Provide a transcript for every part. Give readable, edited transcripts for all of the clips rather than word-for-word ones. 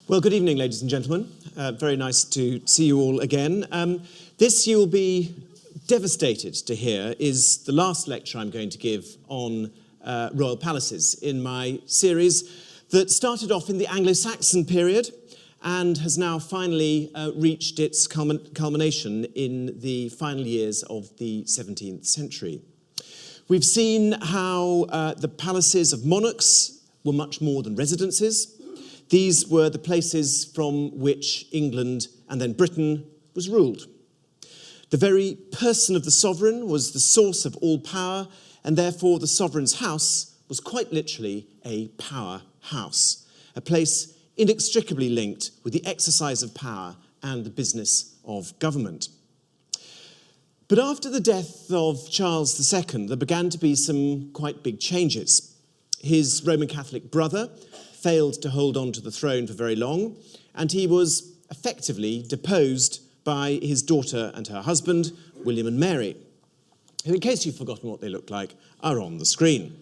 Well, good evening, ladies and gentlemen. Very nice to see you all again. This you'll be devastated to hear is the last lecture I'm going to give on royal palaces in my series that started off in the Anglo-Saxon period and has now finally reached its culmination in the final years of the 17th century. We've seen how the palaces of monarchs were much more than residences. These were the places from which England and then Britain was ruled. The very person of the sovereign was the source of all power, and therefore the sovereign's house was quite literally a power house, a place inextricably linked with the exercise of power and the business of government. But after the death of Charles II, there began to be some quite big changes. His Roman Catholic brother failed to hold on to the throne for very long, and he was effectively deposed by his daughter and her husband, William and Mary, who, in case you've forgotten what they look like, are on the screen.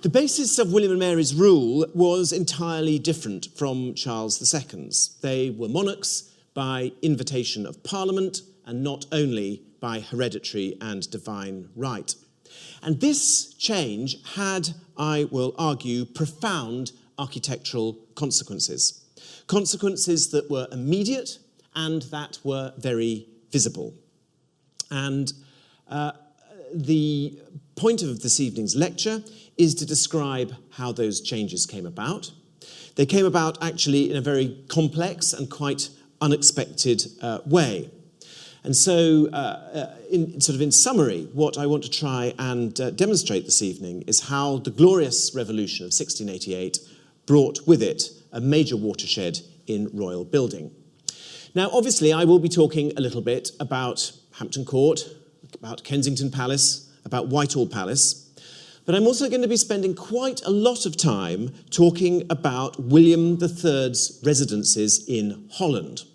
The basis of William and Mary's rule was entirely different from Charles II's. They were monarchs by invitation of Parliament and not only by hereditary and divine right. And this change had, I will argue, profound architectural consequences. Consequences that were immediate and that were very visible. And the point of this evening's lecture is to describe how those changes came about. They came about actually in a very complex and quite unexpected way. And so, in summary, what I want to try and demonstrate this evening is how the glorious revolution of 1688 brought with it a major watershed in royal building. Now, obviously, I will be talking a little bit about Hampton Court, about Kensington Palace, about Whitehall Palace, but I'm also going to be spending quite a lot of time talking about William III's residences in Holland.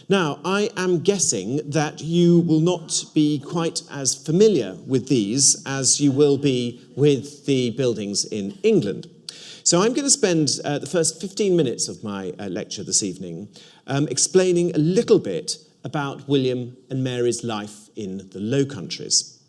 Now, I am guessing that you will not be quite as familiar with these as you will be with the buildings in England. So I'm going to spend the first 15 minutes of my lecture this evening explaining a little bit about William and Mary's life in the Low Countries.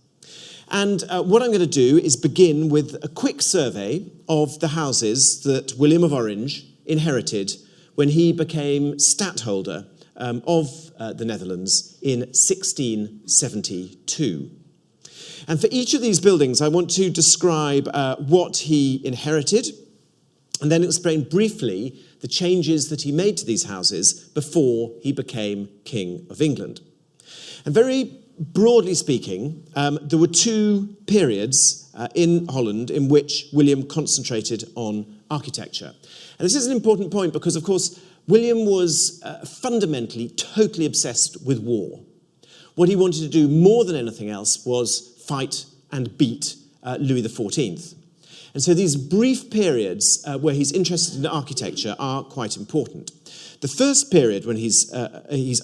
And what I'm going to do is begin with a quick survey of the houses that William of Orange inherited when he became stadtholder of the Netherlands in 1672. And for each of these buildings, I want to describe what he inherited and then explain briefly the changes that he made to these houses before he became King of England. And very broadly speaking, there were two periods in Holland in which William concentrated on architecture. And this is an important point because, of course, William was fundamentally totally obsessed with war. What he wanted to do more than anything else was fight and beat Louis XIV. And so these brief periods where he's interested in architecture are quite important. The first period when he's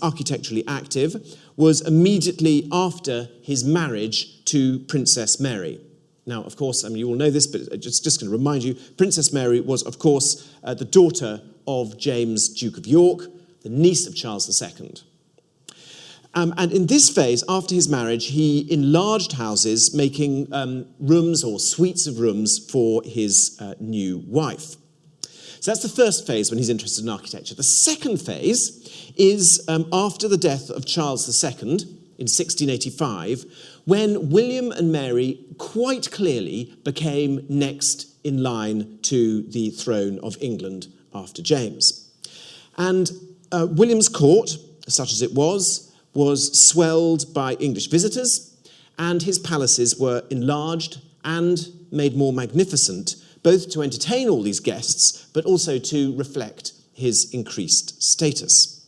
architecturally active was immediately after his marriage to Princess Mary. Now, of course, you all know this, but just going to remind you, Princess Mary was, of course, the daughter of James, Duke of York, the niece of Charles II. And in this phase, after his marriage, he enlarged houses, making rooms or suites of rooms for his new wife. So that's the first phase when he's interested in architecture. The second phase is after the death of Charles II in 1685, when William and Mary quite clearly became next in line to the throne of England after James. And William's court, such as it was swelled by English visitors, and his palaces were enlarged and made more magnificent, both to entertain all these guests, but also to reflect his increased status.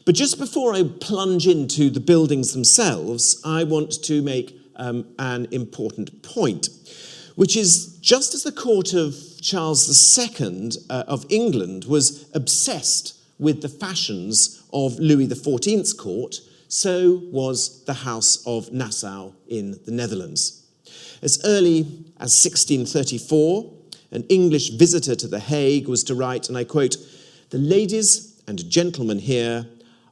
But just before I plunge into the buildings themselves, I want to make an important point, which is just as the court of Charles II of England was obsessed with the fashions of Louis XIV's court, so was the House of Nassau in the Netherlands. As early as 1634, an English visitor to The Hague, was to write, and I quote, "The ladies and gentlemen here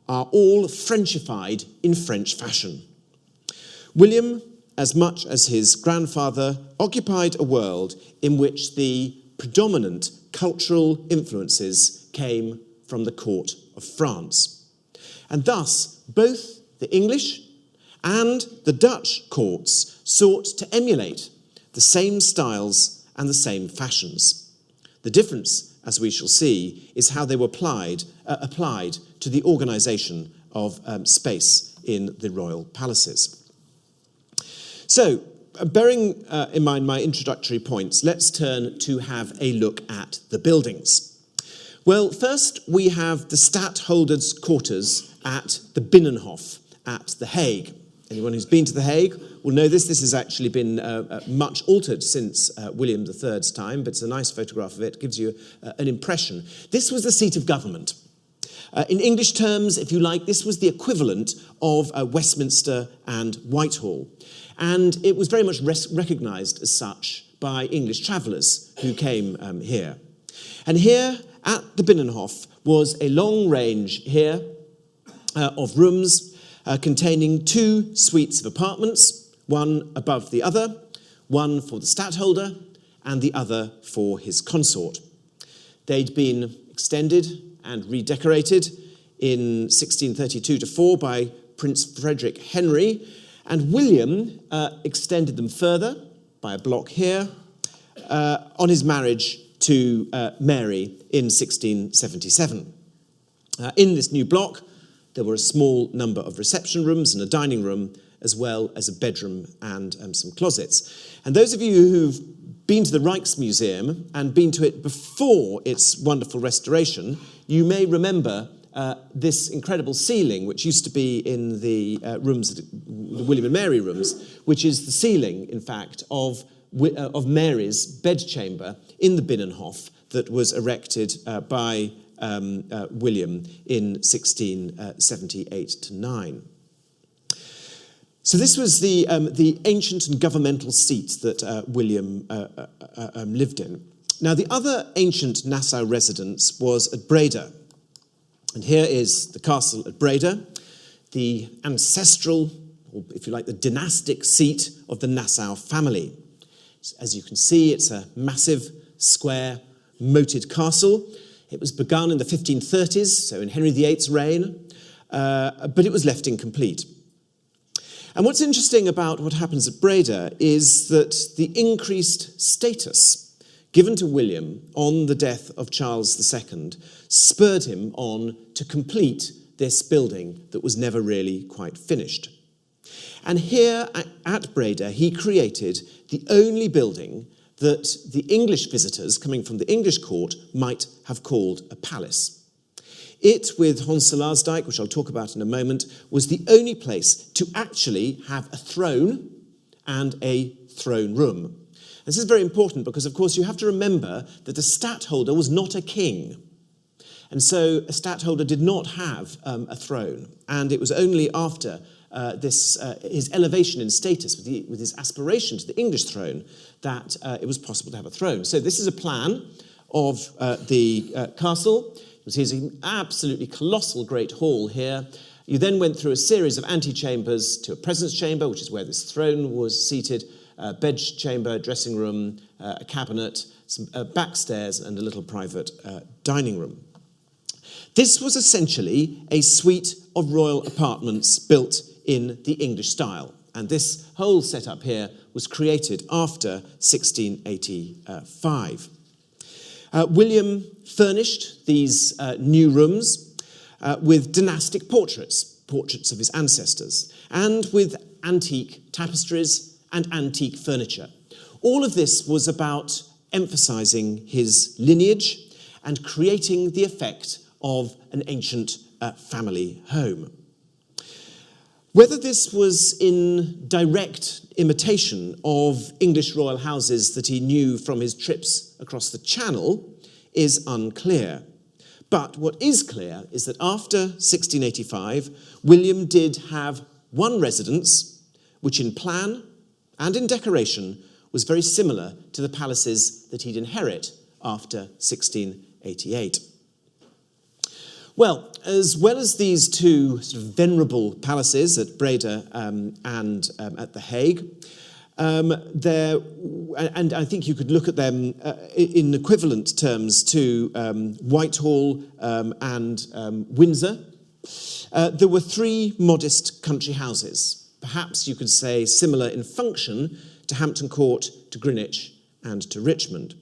are all Frenchified in French fashion." William, as much as his grandfather, occupied a world in which the predominant cultural influences came from the court of France. And thus, both the English and the Dutch courts sought to emulate the same styles and the same fashions. The difference, as we shall see, is how they were applied to the organisation of space in the royal palaces. So, bearing in mind my introductory points, let's turn to have a look at the buildings. Well, first we have the stadtholder's quarters at the Binnenhof at The Hague. Anyone who's been to The Hague will know this. This has actually been much altered since William III's time, but it's a nice photograph of it. Gives you an impression. This was the seat of government. In English terms, if you like, this was the equivalent of Westminster and Whitehall. And it was very much recognised as such by English travellers who came here. And here at the Binnenhof was a long range here of rooms containing 2 suites of apartments, one above the other, one for the stadtholder and the other for his consort. They'd been extended and redecorated in 1632-4 by Prince Frederick Henry, and William extended them further by a block here on his marriage to Mary in 1677. In this new block, there were a small number of reception rooms and a dining room, as well as a bedroom and some closets. And those of you who've been to the Rijksmuseum and been to it before its wonderful restoration, you may remember this incredible ceiling, which used to be in the rooms, the William and Mary rooms, which is the ceiling, in fact, of Mary's bedchamber in the Binnenhof that was erected by William in 1678-9. So this was the ancient and governmental seat that William lived in. Now, the other ancient Nassau residence was at Breda. And here is the castle at Breda, the ancestral, or if you like, the dynastic seat of the Nassau family. As you can see, it's a massive, square, moated castle. It was begun in the 1530s, so in Henry VIII's reign, but it was left incomplete. And what's interesting about what happens at Breda is that the increased status given to William on the death of Charles II spurred him on to complete this building that was never really quite finished. And here at Breda, he created the only building that the English visitors coming from the English court might have called a palace. It, with Honselarsdijk, which I'll talk about in a moment, was the only place to actually have a throne and a throne room. This is very important because, of course, you have to remember that the stadtholder was not a king. And so a stadtholder did not have a throne. And it was only after his elevation in status with his aspiration to the English throne that it was possible to have a throne. So this is a plan of the castle. Here's an absolutely colossal great hall here. You then went through a series of antechambers to a presence chamber, which is where this throne was seated, bedchamber, dressing room, a cabinet, some back stairs, and a little private dining room. This was essentially a suite of royal apartments built in the English style. And this whole setup here was created after 1685. William furnished these new rooms with dynastic portraits of his ancestors, and with antique tapestries and antique furniture. All of this was about emphasising his lineage and creating the effect of an ancient family home. Whether this was in direct imitation of English royal houses that he knew from his trips across the Channel is unclear. But what is clear is that after 1685, William did have one residence which in plan and in decoration was very similar to the palaces that he'd inherit after 1688. Well as these two sort of venerable palaces at Breda and at The Hague, and I think you could look at them in equivalent terms to Whitehall and Windsor. There were three modest country houses, perhaps you could say similar in function to Hampton Court, to Greenwich, and to Richmond.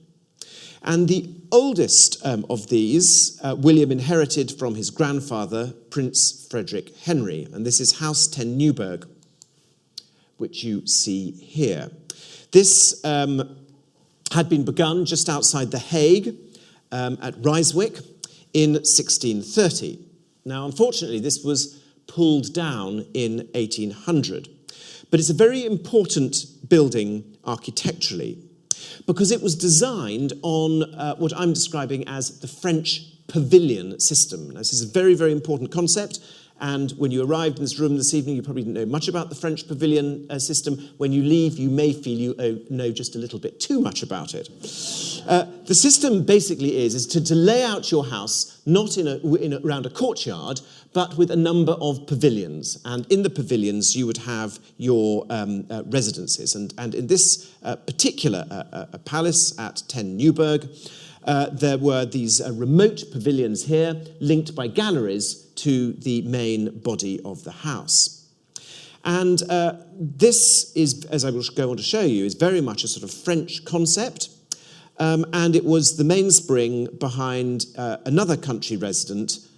And the oldest of these, William inherited from his grandfather, Prince Frederick Henry, and this is House 10 Newburgh, which you see here. This had been begun just outside The Hague at Ryswick in 1630. Now, unfortunately, this was pulled down in 1800, but it's a very important building architecturally because it was designed on what I'm describing as the French pavilion system. Now, this is a very, very important concept. And when you arrived in this room this evening, you probably didn't know much about the French pavilion system. When you leave, you may feel you know just a little bit too much about it. The system basically is to lay out your house not around a courtyard, but with a number of pavilions. And in the pavilions, you would have your residences. And in this particular palace at 10 Newburgh, there were these remote pavilions here, linked by galleries to the main body of the house. And this is, as I will go on to show you, is very much a sort of French concept, and it was the mainspring behind another country residence,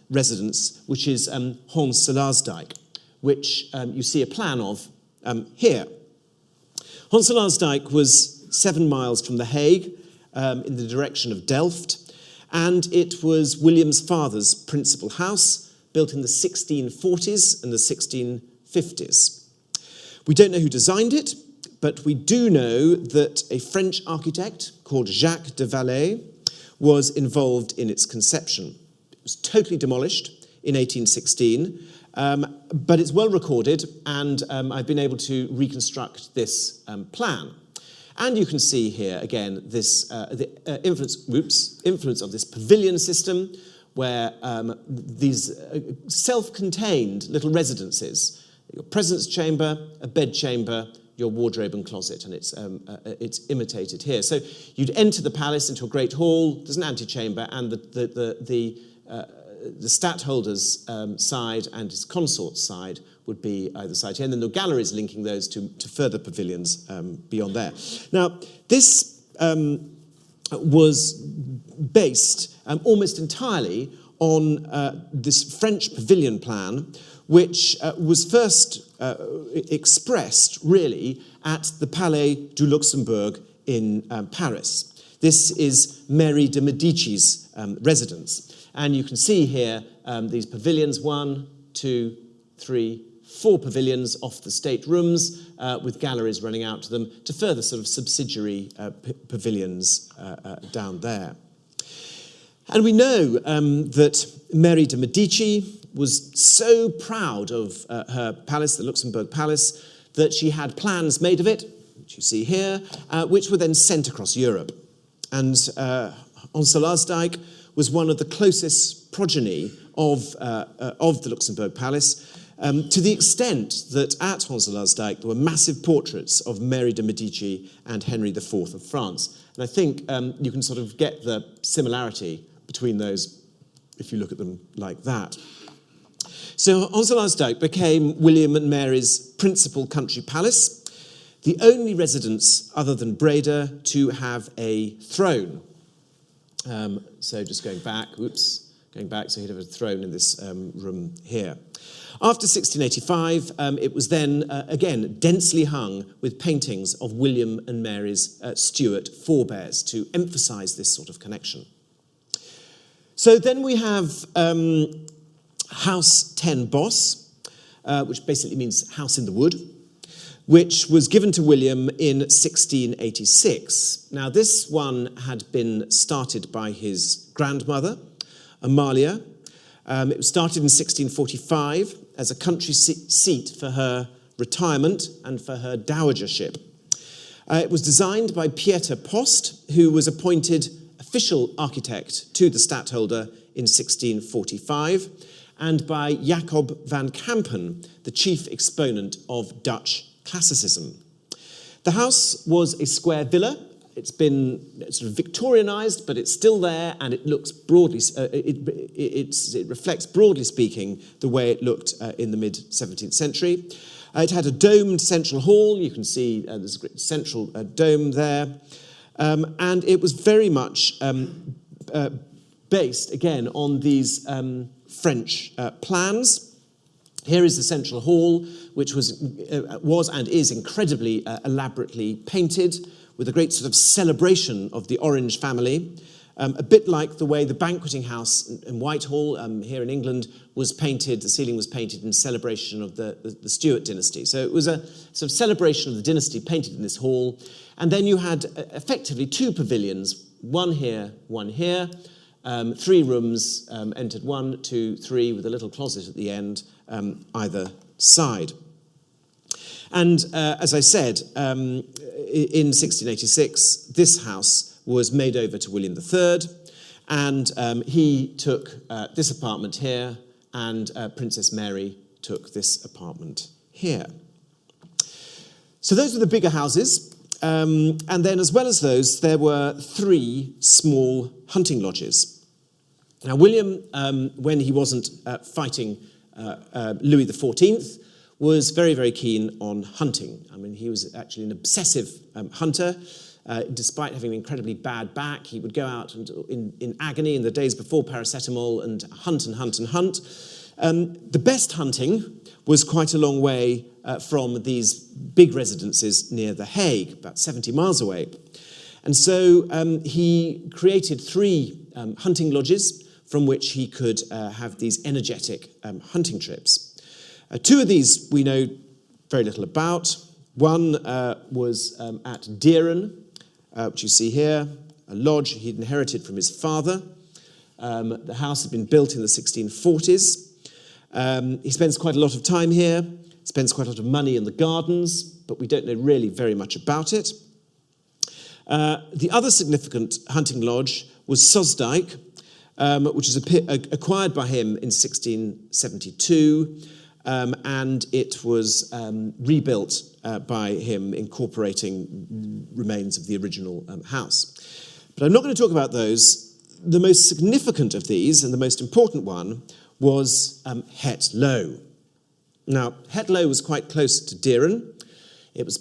which is Honselaersdijk, which you see a plan of here. Honselaersdijk was 7 miles from The Hague, in the direction of Delft, and it was William's father's principal house, built in the 1640s and the 1650s. We don't know who designed it, but we do know that a French architect called Jacques de Vallée was involved in its conception. It was totally demolished in 1816, but it's well recorded, and I've been able to reconstruct this plan. And you can see here, again, this the influence of this pavilion system, where these self-contained little residences, your presence chamber, a bed chamber, your wardrobe and closet, and it's imitated here. So you'd enter the palace into a great hall. There's an antechamber, and the stadtholder's side and his consort's side would be either side here, and then the galleries linking those to further pavilions beyond there. Now, this was based almost entirely on this French pavilion plan, which was first expressed, really, at the Palais du Luxembourg in Paris. This is Mary de Medici's residence. And you can see here these pavilions, 1, 2, 3, 4 pavilions off the state rooms with galleries running out to them to further sort of subsidiary pavilions down there. And we know that Mary de Medici was so proud of her palace, the Luxembourg Palace, that she had plans made of it, which you see here, which were then sent across Europe. And Honselaersdijk was one of the closest progeny of the Luxembourg Palace, to the extent that at Honselaersdijk there were massive portraits of Mary de Medici and Henry IV of France. And I think you can sort of get the similarity between those if you look at them like that. So Honselaersdijk became William and Mary's principal country palace, the only residence other than Breda to have a throne. So just going back, so he'd have a throne in this room here. After 1685, it was then, again, densely hung with paintings of William and Mary's Stuart forebears to emphasise this sort of connection. So then we have House 10 Boss, which basically means house in the wood, which was given to William in 1686. Now, this one had been started by his grandmother, Amalia. It was started in 1645 as a country seat for her retirement and for her dowagership. It was designed by Pieter Post, who was appointed official architect to the stadtholder in 1645, and by Jacob van Kampen, the chief exponent of Dutch classicism. The house was a square villa. It's been sort of Victorianised, but it's still there, and it looks broadly. It reflects, broadly speaking, the way it looked in the mid-17th century. It had a domed central hall. You can see there's a great central dome there, and it was very much based again on these French plans. Here is the central hall, which was and is incredibly elaborately painted, with a great sort of celebration of the Orange family, a bit like the way the banqueting house in Whitehall here in England was painted, the ceiling was painted in celebration of the Stuart dynasty. So it was a sort of celebration of the dynasty painted in this hall. And then you had effectively two pavilions, one here, 3 rooms, entered 1, 2, 3, with a little closet at the end, either side. And as I said, in 1686, this house was made over to William III, and he took this apartment here, and Princess Mary took this apartment here. So those were the bigger houses, and then as well as those, there were 3 small hunting lodges. Now, William, when he wasn't fighting Louis XIV, was very, very keen on hunting. I mean, he was actually an obsessive hunter. Despite having an incredibly bad back, he would go out in agony in the days before paracetamol and hunt and hunt and hunt. The best hunting was quite a long way from these big residences near The Hague, about 70 miles away. And so he created 3 hunting lodges from which he could have these energetic hunting trips. 2 of these we know very little about. One was at Dieren, which you see here, a lodge he'd inherited from his father. The house had been built in the 1640s. He spends quite a lot of time here, spends quite a lot of money in the gardens, but we don't know really very much about it. The other significant hunting lodge was Sosdijk, which was acquired by him in 1672, and it was rebuilt by him, incorporating remains of the original house. But I'm not going to talk about those. The most significant of these, and the most important one, was Headlow. Now, Headlow was quite close to Dieren. It was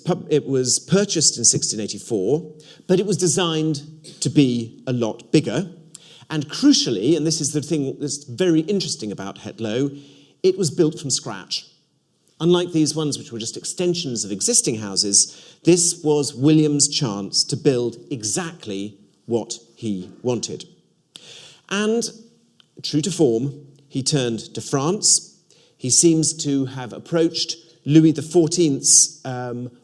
purchased in 1684, but it was designed to be a lot bigger. And crucially, and this is the thing that's very interesting about Headlow, it was built from scratch. Unlike these ones, which were just extensions of existing houses, this was William's chance to build exactly what he wanted. And, true to form, he turned to France. He seems to have approached Louis XIV's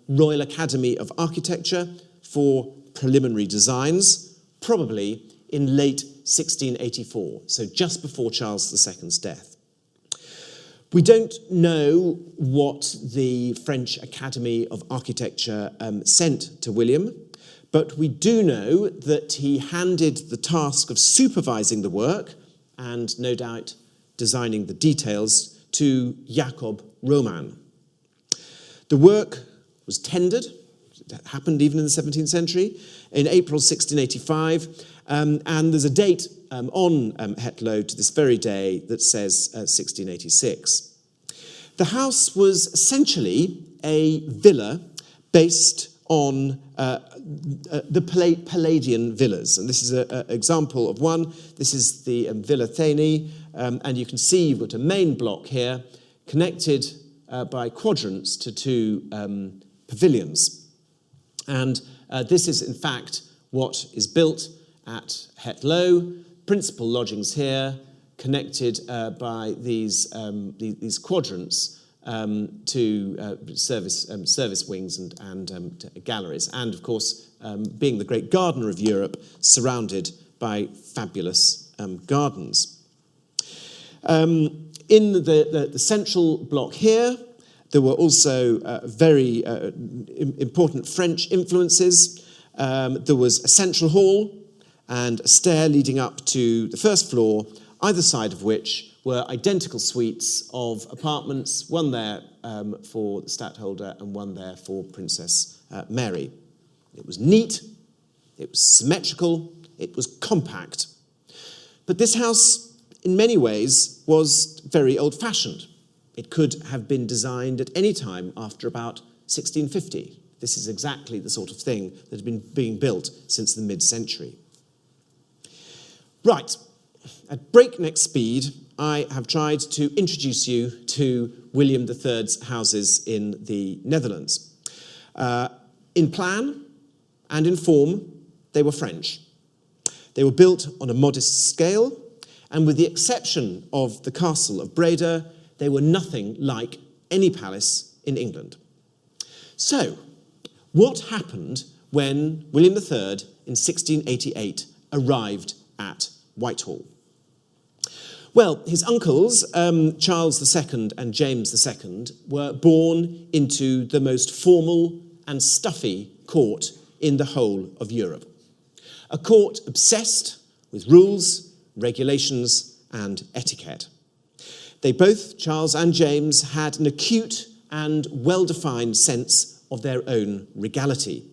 Royal Academy of Architecture for preliminary designs, probably in late 1684, so just before Charles II's death. We don't know what the French Academy of Architecture sent to William, but we do know that he handed the task of supervising the work, and no doubt designing the details, to Jacob Roman. The work was tendered. That happened even in the 17th century, in April 1685, and there's a date on Headlow to this very day that says 1686. The house was essentially a villa based on the Palladian villas, and this is an example of one. This is the Villa Thani, and you can see you've got a main block here connected by quadrants to 2 pavilions. And this is, in fact, what is built at Headlow. Principal lodgings here, connected by these quadrants to service wings and galleries. And, of course, being the great gardener of Europe, surrounded by fabulous gardens. In the central block here, There were also very important French influences. There was a central hall and a stair leading up to the first floor, either side of which were identical suites of apartments, one there for the stadtholder and one there for Princess Mary. It was neat, it was symmetrical, it was compact. But this house, in many ways, was very old-fashioned. It could have been designed at any time after about 1650. This is exactly the sort of thing that had been being built since the mid-century. Right, at breakneck speed, I have tried to introduce you to William III's houses in the Netherlands. In plan and in form, they were French. They were built on a modest scale, and with the exception of the castle of Breda, they were nothing like any palace in England. So, what happened when William III in 1688 arrived at Whitehall? Well, his uncles, Charles II and James II, were born into the most formal and stuffy court in the whole of Europe. A court obsessed with rules, regulations, and etiquette. They both, Charles and James, had an acute and well-defined sense of their own regality.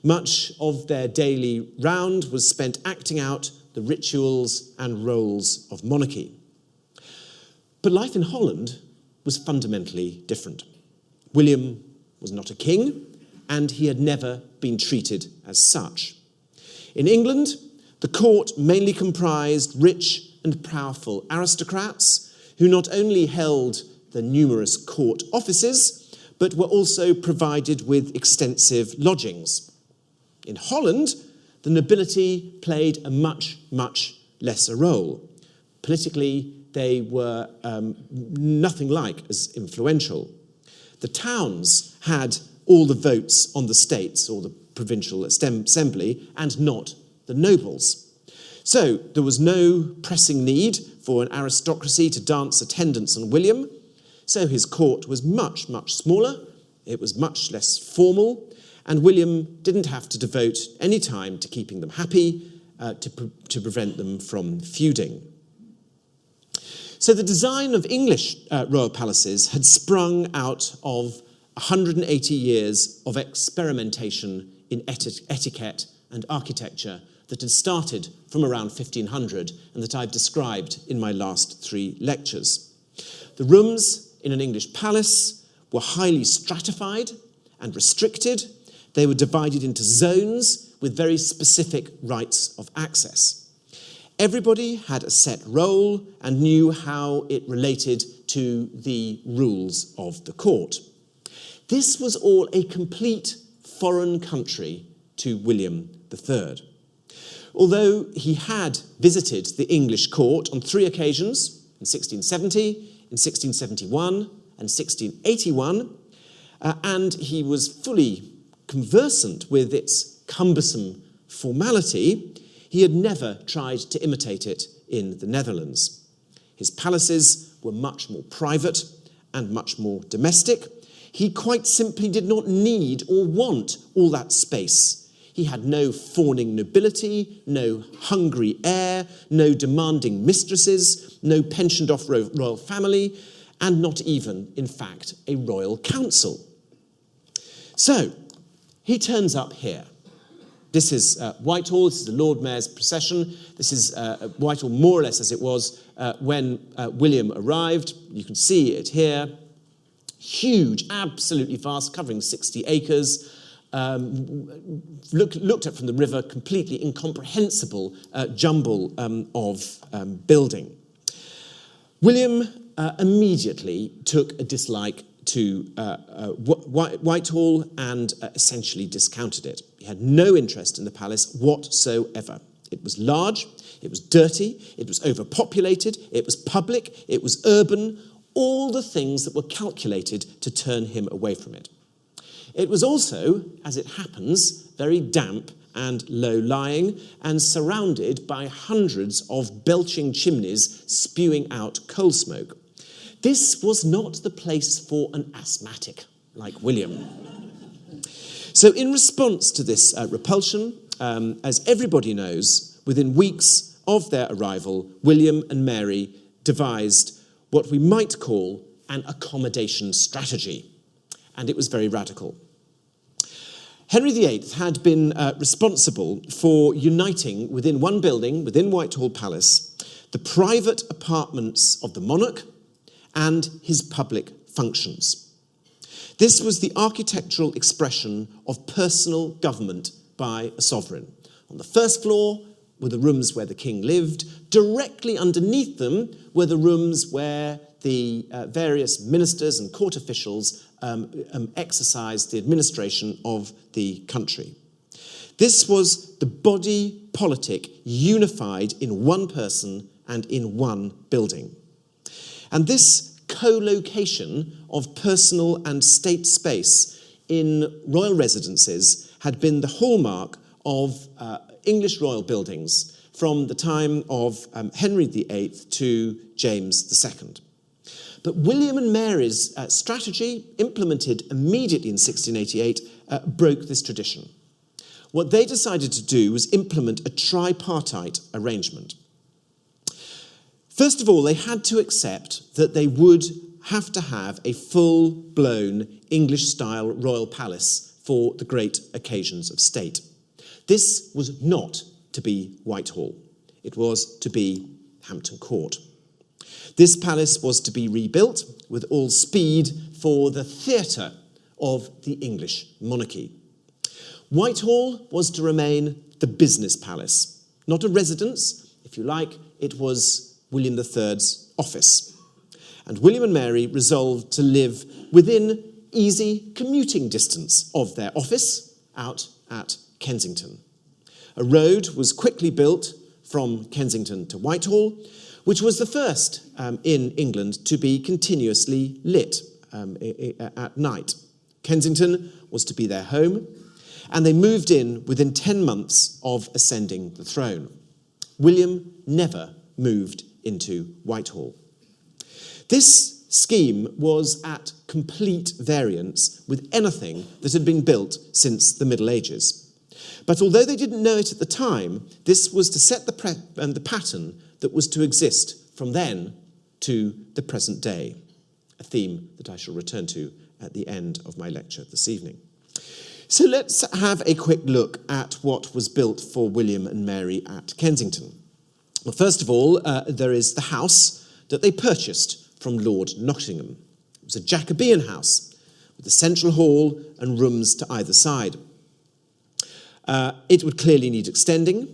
Much of their daily round was spent acting out the rituals and roles of monarchy. But life in Holland was fundamentally different. William was not a king, and he had never been treated as such. In England, the court mainly comprised rich and powerful aristocrats who not only held the numerous court offices, but were also provided with extensive lodgings. In Holland, the nobility played a much, much lesser role. Politically, they were nothing like as influential. The towns had all the votes on the states or the provincial assembly, and not the nobles. So there was no pressing need for an aristocracy to dance attendance on William, so his court was much, much smaller, it was much less formal, and William didn't have to devote any time to keeping them happy, to prevent them from feuding. So the design of English royal palaces had sprung out of 180 years of experimentation in etiquette and architecture that had started from around 1500 and that I've described in my last 3 lectures. The rooms in an English palace were highly stratified and restricted. They were divided into zones with very specific rights of access. Everybody had a set role and knew how it related to the rules of the court. This was all a complete foreign country to William III. Although he had visited the English court on 3 occasions, in 1670, in 1671, and 1681, and he was fully conversant with its cumbersome formality, he had never tried to imitate it in the Netherlands. His palaces were much more private and much more domestic. He quite simply did not need or want all that space. He had no fawning nobility, no hungry heir, no demanding mistresses, no pensioned-off royal family, and not even, in fact, a royal council. So, he turns up here. This is Whitehall, this is the Lord Mayor's procession. This is Whitehall more or less as it was when William arrived. You can see it here. Huge, absolutely vast, covering 60 acres. Looked at from the river, completely incomprehensible jumble of building. William immediately took a dislike to Whitehall and essentially discounted it. He had no interest in the palace whatsoever. It was large, it was dirty, it was overpopulated, it was public, it was urban, all the things that were calculated to turn him away from it. It was also, as it happens, very damp and low-lying and surrounded by hundreds of belching chimneys spewing out coal smoke. This was not the place for an asthmatic like William. So in response to this repulsion, as everybody knows, within weeks of their arrival, William and Mary devised what we might call an accommodation strategy, and it was very radical. Henry VIII had been responsible for uniting within one building, within Whitehall Palace, the private apartments of the monarch and his public functions. This was the architectural expression of personal government by a sovereign. On the first floor were the rooms where the king lived. Directly underneath them were the rooms where the various ministers and court officials exercised the administration of the country. This was the body politic unified in one person and in one building. And this co-location of personal and state space in royal residences had been the hallmark of English royal buildings from the time of Henry VIII to James II. But William and Mary's strategy, implemented immediately in 1688, broke this tradition. What they decided to do was implement a tripartite arrangement. First of all, they had to accept that they would have to have a full-blown English-style royal palace for the great occasions of state. This was not to be Whitehall. It was to be Hampton Court. This palace was to be rebuilt with all speed for the theatre of the English monarchy. Whitehall was to remain the business palace, not a residence. If you like, it was William III's office. And William and Mary resolved to live within easy commuting distance of their office out at Kensington. A road was quickly built from Kensington to Whitehall, which was the first in England to be continuously lit at night. Kensington was to be their home, and they moved in within 10 months of ascending the throne. William never moved into Whitehall. This scheme was at complete variance with anything that had been built since the Middle Ages. But although they didn't know it at the time, this was to set the pattern that was to exist from then to the present day, a theme that I shall return to at the end of my lecture this evening. So let's have a quick look at what was built for William and Mary at Kensington. Well, first of all, there is the house that they purchased from Lord Nottingham. It was a Jacobean house with a central hall and rooms to either side. It would clearly need extending,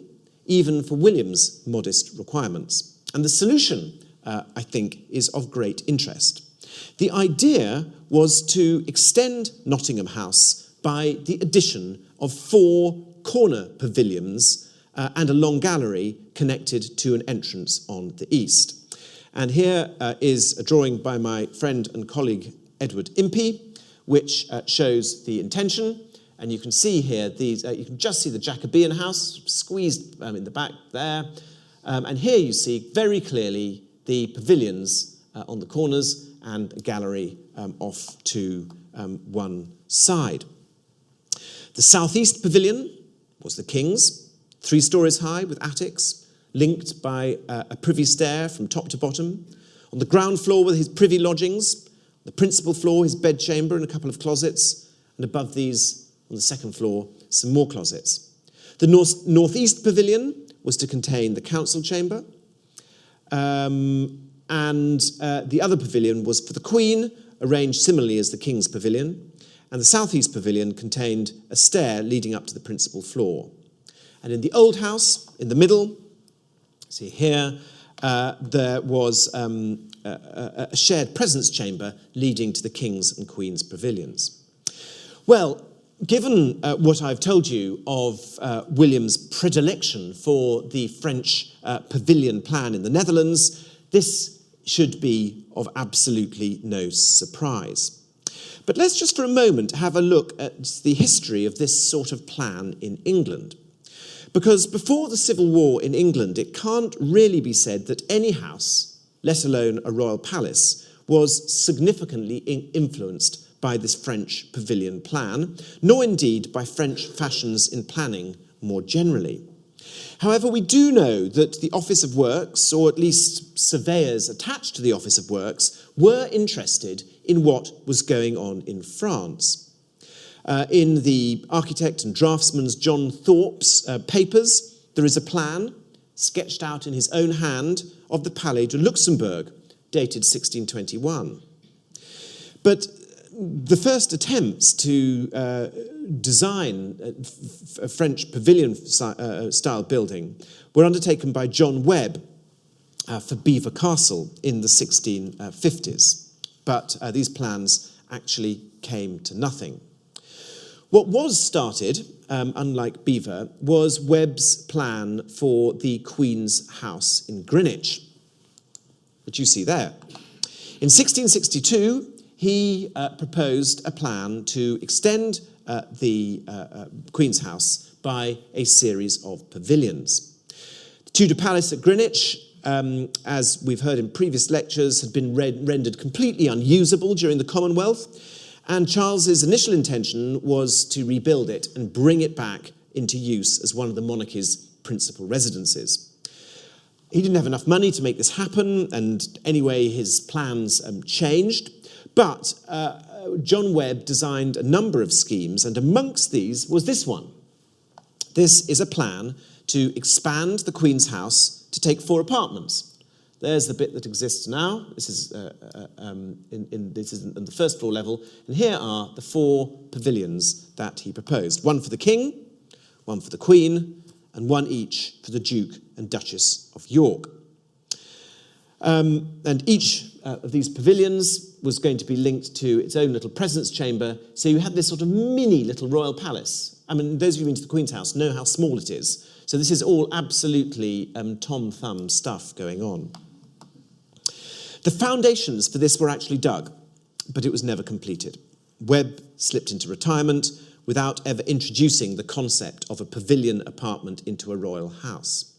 even for William's modest requirements. And the solution, I think, is of great interest. The idea was to extend Nottingham House by the addition of 4 corner pavilions and a long gallery connected to an entrance on the east. And here is a drawing by my friend and colleague Edward Impey, which shows the intention. And you can see here, you can just see the Jacobean house squeezed in the back there. And here you see very clearly the pavilions on the corners and a gallery off to one side. The southeast pavilion was the king's, 3 stories high with attics, linked by a privy stair from top to bottom. On the ground floor were his privy lodgings, the principal floor his bedchamber and a couple of closets, and above these, on the second floor, some more closets. The northeast pavilion was to contain the council chamber, and the other pavilion was for the Queen, arranged similarly as the King's pavilion, and the southeast pavilion contained a stair leading up to the principal floor. And in the old house, in the middle, see here, there was a shared presence chamber leading to the King's and Queen's pavilions. Well, given what I've told you of William's predilection for the French pavilion plan in the Netherlands, this should be of absolutely no surprise. But let's just for a moment have a look at the history of this sort of plan in England. Because before the Civil War in England, it can't really be said that any house, let alone a royal palace, was significantly influenced by this French pavilion plan, nor indeed by French fashions in planning more generally. However, we do know that the Office of Works, or at least surveyors attached to the Office of Works, were interested in what was going on in France. In the architect and draftsman John Thorpe's papers, there is a plan, sketched out in his own hand, of the Palais de Luxembourg, dated 1621. But the first attempts to design a French pavilion-style building were undertaken by John Webb for Belvoir Castle in the 1650s. But these plans actually came to nothing. What was started, unlike Belvoir, was Webb's plan for the Queen's House in Greenwich, which you see there. In 1662, he proposed a plan to extend the Queen's House by a series of pavilions. The Tudor Palace at Greenwich, as we've heard in previous lectures, had been rendered completely unusable during the Commonwealth, and Charles's initial intention was to rebuild it and bring it back into use as one of the monarchy's principal residences. He didn't have enough money to make this happen, and anyway, his plans changed. But John Webb designed a number of schemes, and amongst these was this one. This is a plan to expand the Queen's House to take 4 apartments. There's the bit that exists now. This is in the first floor level. And here are the 4 pavilions that he proposed. 1 for the King, 1 for the Queen, and 1 each for the Duke and Duchess of York. And each of these pavilions was going to be linked to its own little presence chamber. So you had this sort of mini little royal palace. I mean, those of you who've been to the Queen's House know how small it is. So this is all absolutely Tom Thumb stuff going on. The foundations for this were actually dug, but it was never completed. Webb slipped into retirement without ever introducing the concept of a pavilion apartment into a royal house.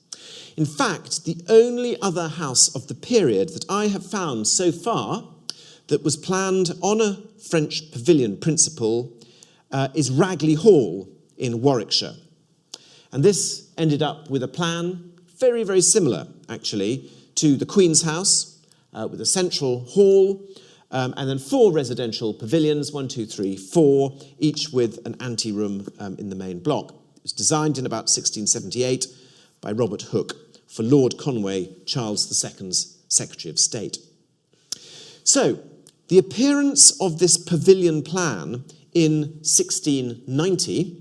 In fact, the only other house of the period that I have found so far that was planned on a French pavilion principle is Ragley Hall in Warwickshire. And this ended up with a plan very, very similar, actually, to the Queen's House, with a central hall, and then 4 residential pavilions, 1, 2, 3, 4, each with an anteroom in the main block. It was designed in about 1678 by Robert Hooke for Lord Conway, Charles II's Secretary of State. So, the appearance of this pavilion plan in 1690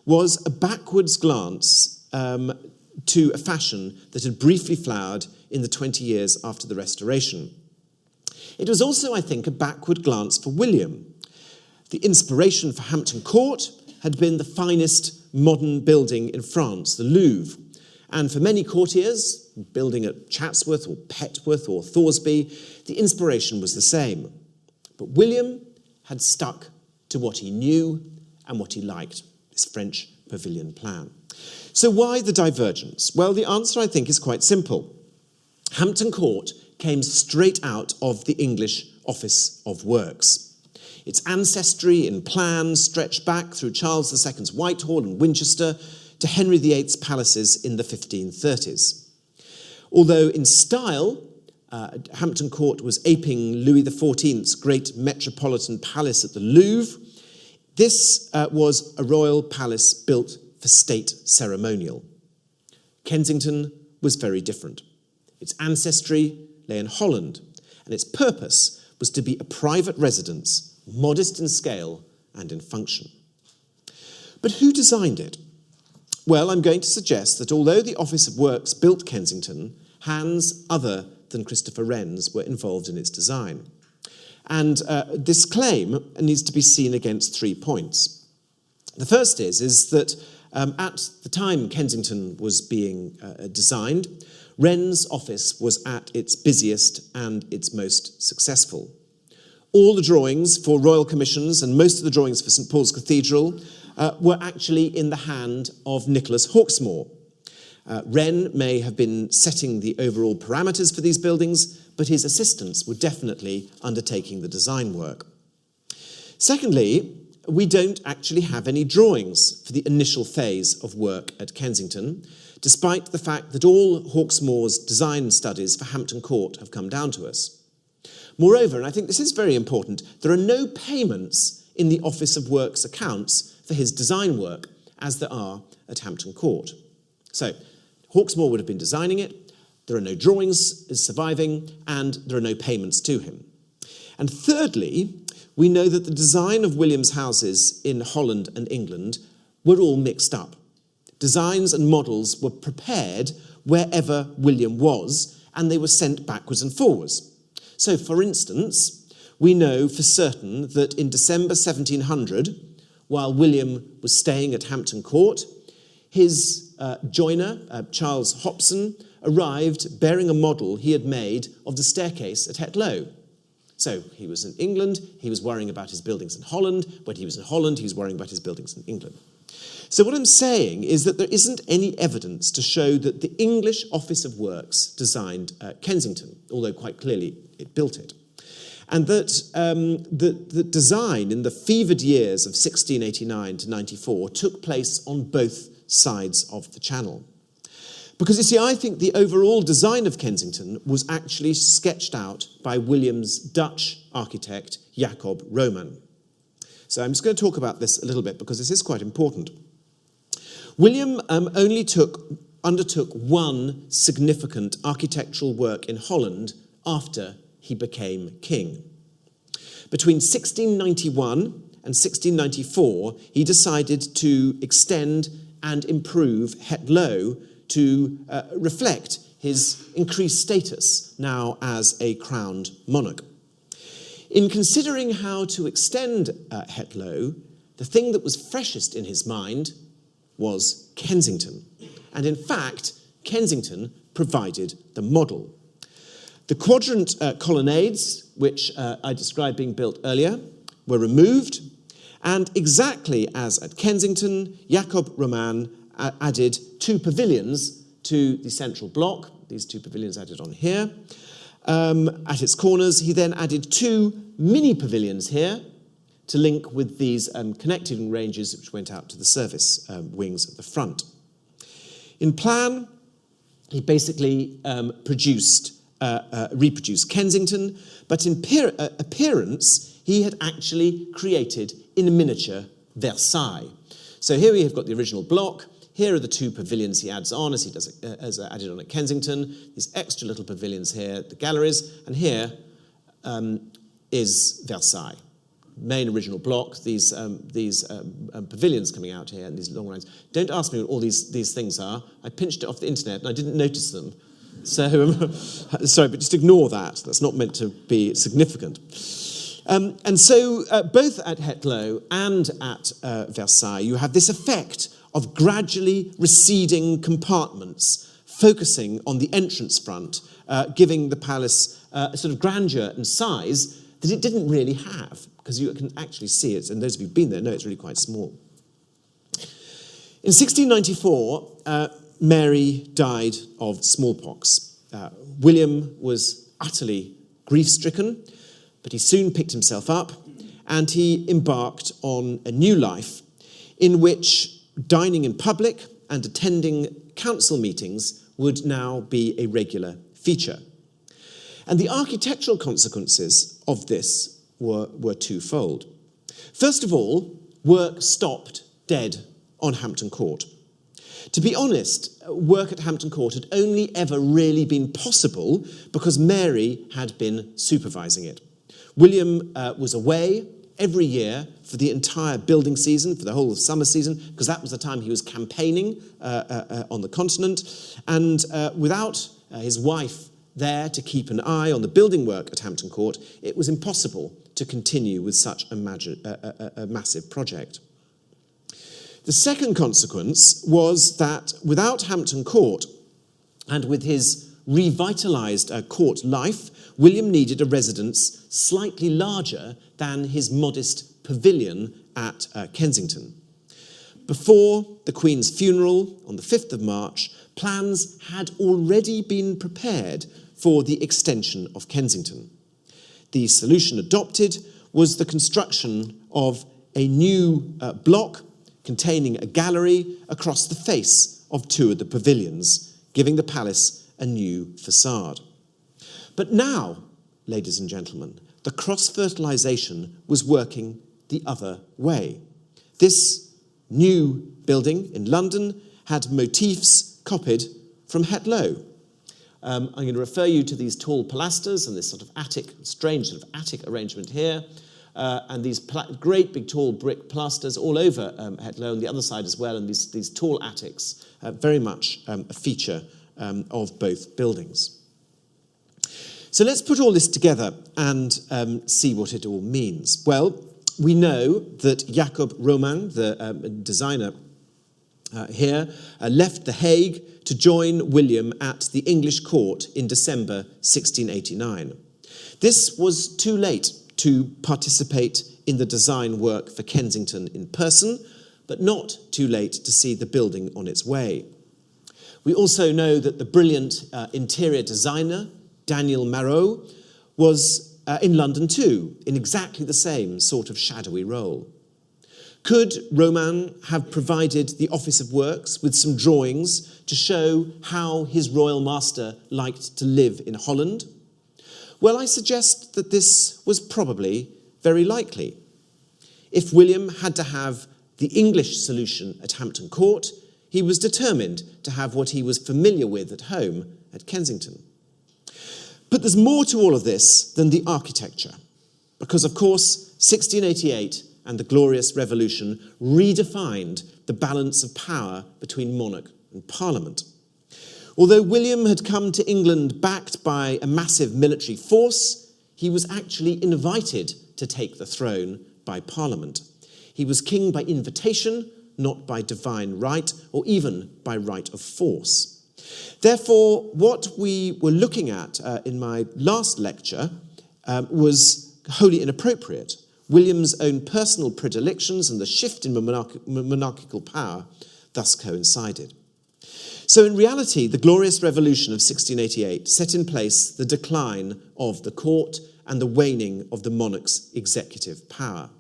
was a backwards glance to a fashion that had briefly flowered in the 20 years after the Restoration. It was also, I think, a backward glance for William. The inspiration for Hampton Court had been the finest modern building in France, the Louvre. And for many courtiers, building at Chatsworth or Petworth or Thoresby, the inspiration was the same. But William had stuck to what he knew and what he liked, this French pavilion plan. So why the divergence? Well, the answer, I think, is quite simple. Hampton Court came straight out of the English Office of Works. Its ancestry in plans stretched back through Charles II's Whitehall and Winchester to Henry VIII's palaces in the 1530s. Although in style, Hampton Court was aping Louis XIV's great metropolitan palace at the Louvre, this was a royal palace built for state ceremonial. Kensington was very different. Its ancestry lay in Holland, and its purpose was to be a private residence, modest in scale and in function. But who designed it? Well, I'm going to suggest that although the Office of Works built Kensington, hands other than Christopher Wren's were involved in its design. And this claim needs to be seen against 3 points. The first is that at the time Kensington was being designed, Wren's office was at its busiest and its most successful. All the drawings for royal commissions and most of the drawings for St Paul's Cathedral were actually in the hand of Nicholas Hawksmoor. Wren may have been setting the overall parameters for these buildings, but his assistants were definitely undertaking the design work. Secondly, we don't actually have any drawings for the initial phase of work at Kensington, despite the fact that all Hawksmoor's design studies for Hampton Court have come down to us. Moreover, and I think this is very important, there are no payments in the Office of Works accounts for his design work, as there are at Hampton Court. So, Hawksmoor would have been designing it, there are no drawings surviving, and there are no payments to him. And thirdly, we know that the design of William's houses in Holland and England were all mixed up. Designs and models were prepared wherever William was, and they were sent backwards and forwards. So, for instance, we know for certain that in December 1700, while William was staying at Hampton Court, his joiner, Charles Hopson, arrived bearing a model he had made of the staircase at Headlow. So he was in England, he was worrying about his buildings in Holland. When he was in Holland, he was worrying about his buildings in England. So what I'm saying is that there isn't any evidence to show that the English Office of Works designed Kensington, although quite clearly it built it. And that the design in the fevered years of 1689 to 94 took place on both sides of the Channel. Because, you see, I think the overall design of Kensington was actually sketched out by William's Dutch architect, Jacob Roman. So I'm just going to talk about this a little bit because this is quite important. William only undertook one significant architectural work in Holland after he became king. Between 1691 and 1694, he decided to extend and improve Headlow to reflect his increased status now as a crowned monarch. In considering how to extend Headlow, the thing that was freshest in his mind was Kensington. And in fact, Kensington provided the model. The quadrant colonnades, which I described being built earlier, were removed, and exactly as at Kensington, Jacob Roman added 2 pavilions to the central block. These 2 pavilions added on here. At its corners, he then added 2 mini pavilions here to link with these connecting ranges which went out to the service wings at the front. In plan, he basically reproduced Kensington, but in appearance, he had actually created in miniature Versailles. So here we have got the original block. Here are the 2 pavilions he adds on, as he does as added on at Kensington. These extra little pavilions here, the galleries, and here is Versailles. Main original block, these pavilions coming out here, and these long lines. Don't ask me what all these things are. I pinched it off the internet, and I didn't notice them. So, sorry, but just ignore that. That's not meant to be significant. And so, both at Headlow and at Versailles, you have this effect of gradually receding compartments, focusing on the entrance front, giving the palace a sort of grandeur and size that it didn't really have, because you can actually see it, and those of you who've been there know it's really quite small. In 1694, Mary died of smallpox. William was utterly grief-stricken, but he soon picked himself up, and he embarked on a new life in which dining in public and attending council meetings would now be a regular feature. And the architectural consequences of this were twofold. First of all, work stopped dead on Hampton Court. To be honest, work at Hampton Court had only ever really been possible because Mary had been supervising it. William was away every year for the entire building season, for the whole of summer season, because that was the time he was campaigning on the continent. And without his wife there to keep an eye on the building work at Hampton Court, it was impossible to continue with such a massive project. The second consequence was that without Hampton Court, and with his revitalised court life, William needed a residence slightly larger than his modest pavilion at Kensington. Before the Queen's funeral on the 5th of March, plans had already been prepared for the extension of Kensington. The solution adopted was the construction of a new block containing a gallery across the face of two of the pavilions, giving the palace a new facade. But now, ladies and gentlemen, the cross-fertilisation was working the other way. This new building in London had motifs copied from Headlow. I'm going to refer you to these tall pilasters and this sort of strange sort of attic arrangement here, and these great big tall brick pilasters all over Headlow and the other side as well, and these tall attics, very much a feature of both buildings. So let's put all this together and see what it all means. Well, we know that Jacob Roman, the designer here, left The Hague to join William at the English court in December 1689. This was too late to participate in the design work for Kensington in person, but not too late to see the building on its way. We also know that the brilliant interior designer, Daniel Marot, was in London too, in exactly the same sort of shadowy role. Could Roman have provided the Office of Works with some drawings to show how his royal master liked to live in Holland? Well, I suggest that this was probably very likely. If William had to have the English solution at Hampton Court, he was determined to have what he was familiar with at home at Kensington. But there's more to all of this than the architecture, because, of course, 1688 and the Glorious Revolution redefined the balance of power between monarch and parliament. Although William had come to England backed by a massive military force, he was actually invited to take the throne by parliament. He was king by invitation, not by divine right, or even by right of force. Therefore, what we were looking at in my last lecture was wholly inappropriate. William's own personal predilections and the shift in monarchical power thus coincided. So in reality, the Glorious Revolution of 1688 set in place the decline of the court and the waning of the monarch's executive power.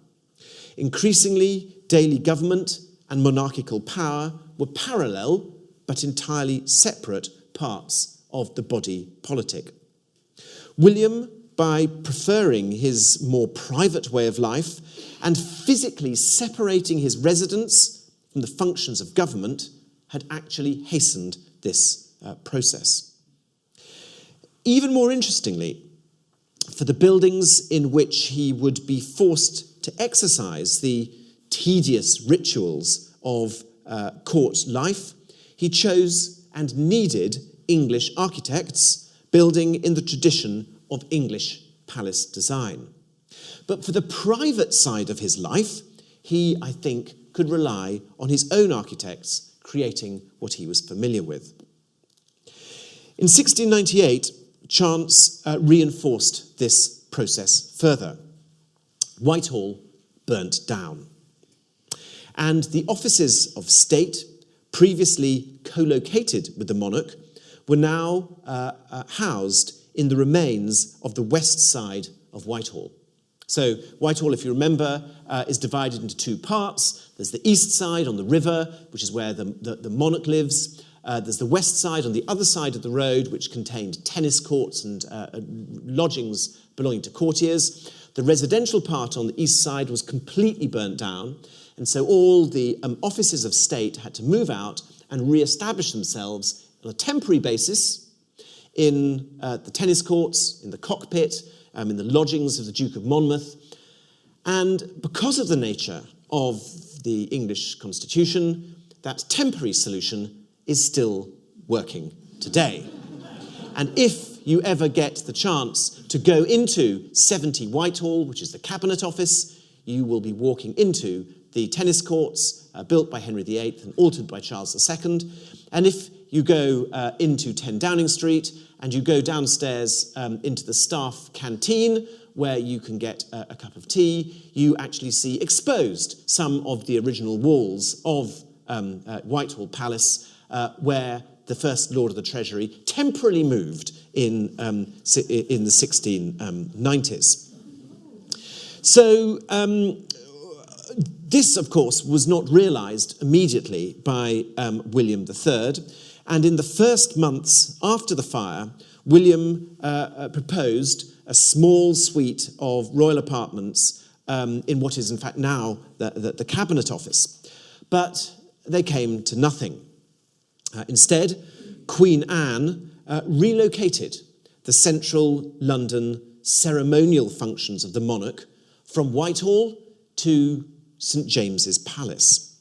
Increasingly, daily government and monarchical power were parallel but entirely separate parts of the body politic. William, by preferring his more private way of life and physically separating his residence from the functions of government, had actually hastened this process. Even more interestingly, for the buildings in which he would be forced to exercise the tedious rituals of court life, he chose and needed English architects, building in the tradition of English palace design. But for the private side of his life, he, I think, could rely on his own architects, creating what he was familiar with. In 1698, chance reinforced this process further. Whitehall burnt down, and the offices of state, previously co-located with the monarch, were now housed in the remains of the west side of Whitehall. So Whitehall, if you remember, is divided into two parts. There's the east side on the river, which is where the monarch lives. There's the west side on the other side of the road, which contained tennis courts and lodgings belonging to courtiers. The residential part on the east side was completely burnt down, and so all the offices of state had to move out and re-establish themselves on a temporary basis in the tennis courts, in the cockpit, in the lodgings of the Duke of Monmouth. And because of the nature of the English constitution, that temporary solution is still working today. And if you ever get the chance to go into 70 Whitehall, which is the Cabinet Office, you will be walking into the tennis courts built by Henry VIII and altered by Charles II. And if you go into 10 Downing Street and you go downstairs into the staff canteen where you can get a cup of tea, you actually see exposed some of the original walls of Whitehall Palace where the First Lord of the Treasury, temporarily moved in the 1690s. So this, of course, was not realised immediately by William III, and in the first months after the fire, William proposed a small suite of royal apartments in what is in fact now the Cabinet Office. But they came to nothing. Instead, Queen Anne relocated the central London ceremonial functions of the monarch from Whitehall to St James's Palace.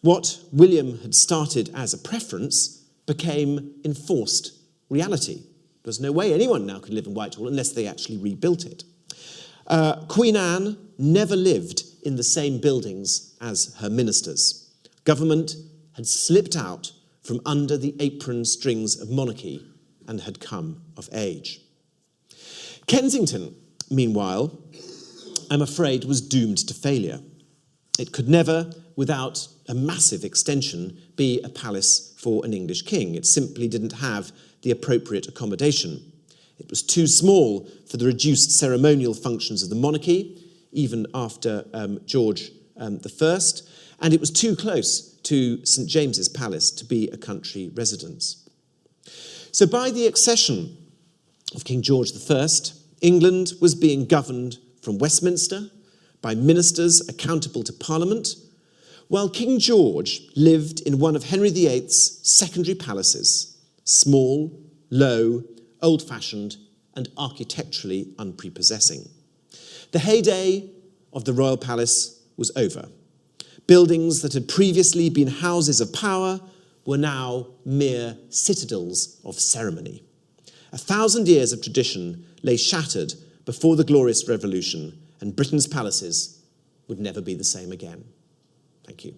What William had started as a preference became enforced reality. There's no way anyone now could live in Whitehall unless they actually rebuilt it. Queen Anne never lived in the same buildings as her ministers. Government had slipped out from under the apron strings of monarchy and had come of age. Kensington, meanwhile, I'm afraid, was doomed to failure. It could never, without a massive extension, be a palace for an English king. It simply didn't have the appropriate accommodation. It was too small for the reduced ceremonial functions of the monarchy, even after George I, and it was too close to St James's Palace to be a country residence. So by the accession of King George I, England was being governed from Westminster by ministers accountable to Parliament, while King George lived in one of Henry VIII's secondary palaces, small, low, old-fashioned, and architecturally unprepossessing. The heyday of the royal palace was over. Buildings that had previously been houses of power were now mere citadels of ceremony. 1,000 years of tradition lay shattered before the Glorious Revolution, and Britain's palaces would never be the same again. Thank you.